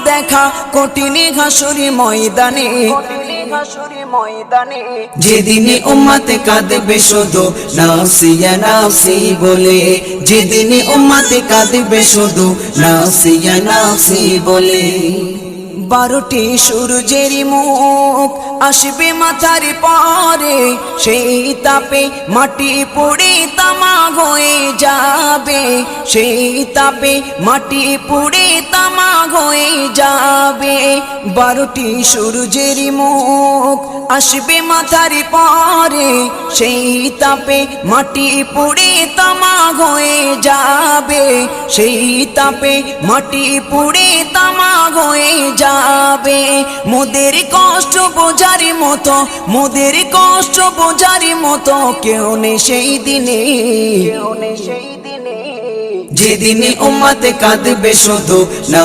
দেখা কঠিন হাসুরি ময়দানে, যেদিনে উম্মতে কাঁদবে শুধু নাফসি ইয়া নাফসি বলে, যেদিনে উম্মতে কাঁদবে শুধু নাফসি ইয়া নাফসি বলে। 12টি সূর্যের মুখ আসবে মাথার পরে, সেই তাপে মাটি পুড়ে তামা হয়ে যাবে, সেই তাপে মাটি পুড়ে তামা হয়ে যাবে। 12টি সূর্যের মুখ আসবে মাথার পরে, সেই তাপে মাটি পুড়ে তামা হয়ে যাবে, সেই তাপে মাটি পুড়ে তামা হয়ে যাবে। মোদের কষ্ট বোঝার মতো, মোদের কষ্ট বোঝার মতো কেউ নেই সেই দিনে, যেদিনে উম্মতে কাঁদবে শুধু না